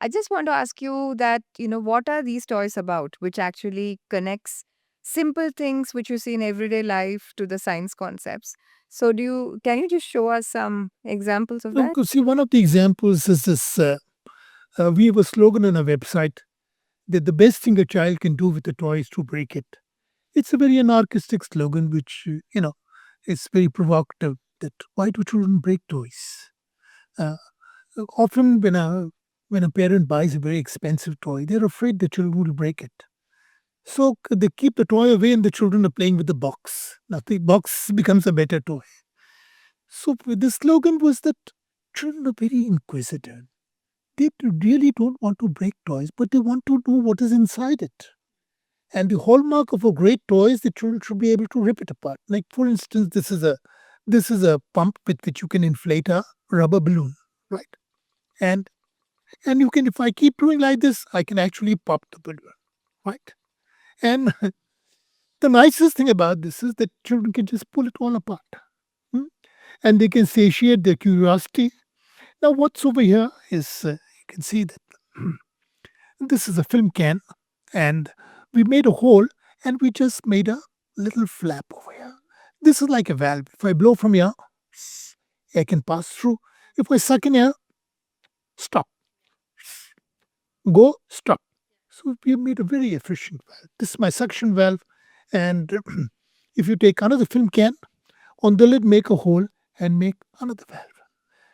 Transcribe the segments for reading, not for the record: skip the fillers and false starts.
I just want to ask you that, what are these toys about, which actually connects simple things which you see in everyday life to the science concepts? So, can you just show us some examples of that? See, one of the examples is this. We have a slogan on our website that the best thing a child can do with a toy is to break it. It's a very anarchistic slogan, which is very provocative. That why do children break toys? Uh, Often, when a parent buys a very expensive toy, they're afraid the children will break it. So they keep the toy away, and the children are playing with the box. Now the box becomes a better toy. So the slogan was that children are very inquisitive. They really don't want to break toys, but they want to know what is inside it. And the hallmark of a great toy is the children should be able to rip it apart. Like for instance, this is a pump with which you can inflate a rubber balloon, right? And and you can, if I keep doing like this, I can actually pop the balloon, right? And the nicest thing about this is that children can just pull it all apart, hmm? And they can satiate their curiosity. Now, what's over here is you can see that this is a film can, and we made a hole, and we just made a little flap over here. This is like a valve. If I blow from here, air can pass through. If I suck in here, stop. Go, stop. So we made a very efficient valve. This is my suction valve, and if you take another film can, on the lid make a hole and make another valve.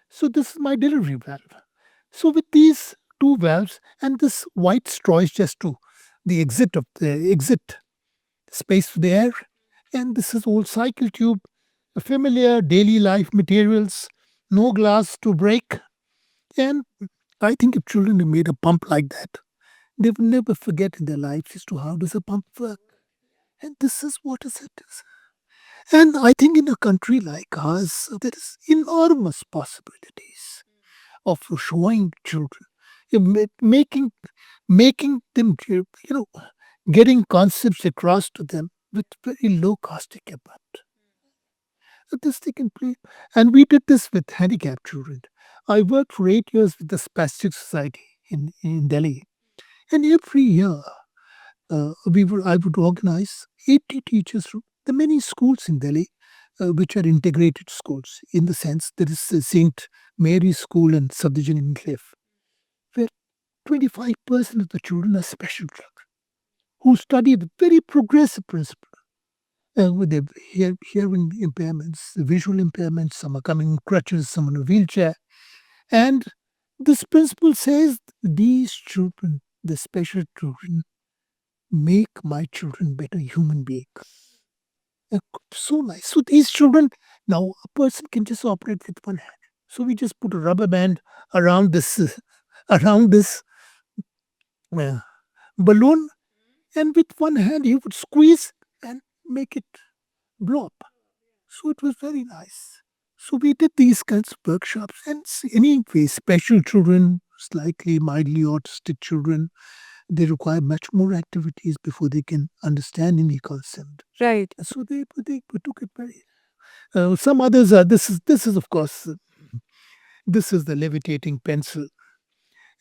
So this is my delivery valve. So with these two valves and this white straw is just to the exit space for the air, and this is old cycle tube, a familiar daily life materials, no glass to break. And I think if children have made a pump like that, they will never forget in their lives as to how does a pump work. And this is what is it is. And I think in a country like ours, there is enormous possibilities of showing children, making them, getting concepts across to them with very low caustic effort. This they can play. And we did this with handicapped children. I worked for 8 years with the Spastic Society in Delhi. And every year, I would organize 80 teachers from the many schools in Delhi, which are integrated schools. In the sense, there is a St. Mary's School and Subdivision Enclave, where 25% of the children are special children who study the very progressive principle. With their hearing impairments, visual impairments, some are coming in crutches, some in a wheelchair. And this principle says these children, the special children, make my children better human beings. So nice. So these children, now a person can just operate with one hand. So we just put a rubber band around this around this uh, balloon, and with one hand you would squeeze and make it blow up. So it was very nice. So we did these kinds of workshops, and anyway, special children, slightly mildly autistic children, they require much more activities before they can understand any concept. Right. So they took it very. Some others are. This is of course. This is the levitating pencil,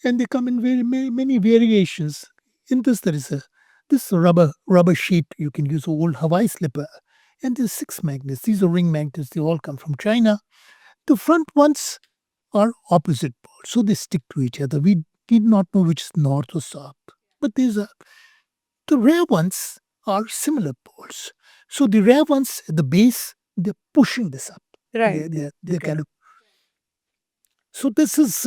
and they come in very many variations. In this, there is a this rubber sheet. You can use an old Hawaii slipper, and there's 6 magnets. These are ring magnets. They all come from China. The front ones are opposite poles, so they stick to each other. We did not know which is north or south, but these are the rare ones are similar poles. So the rare ones at the base, they're pushing this up. Right. They're kind of. So this is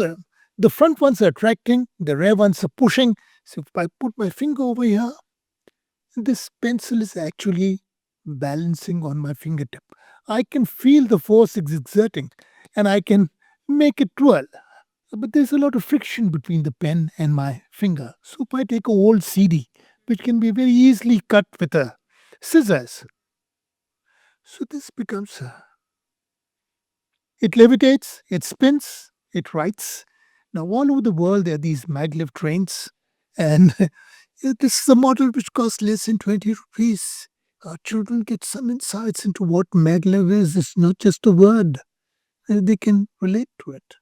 the front ones are attracting, the rear ones are pushing. So if I put my finger over here, this pencil is actually balancing on my fingertip. I can feel the force it's exerting, and I can make it twirl. But there's a lot of friction between the pen and my finger. So if I take a old CD, which can be very easily cut with a scissors, so this becomes it levitates, it spins, it writes. Now all over the world there are these maglev trains, and this is a model which costs less than 20 rupees. Our children get some insights into what maglev is. It's not just a word. They can relate to it.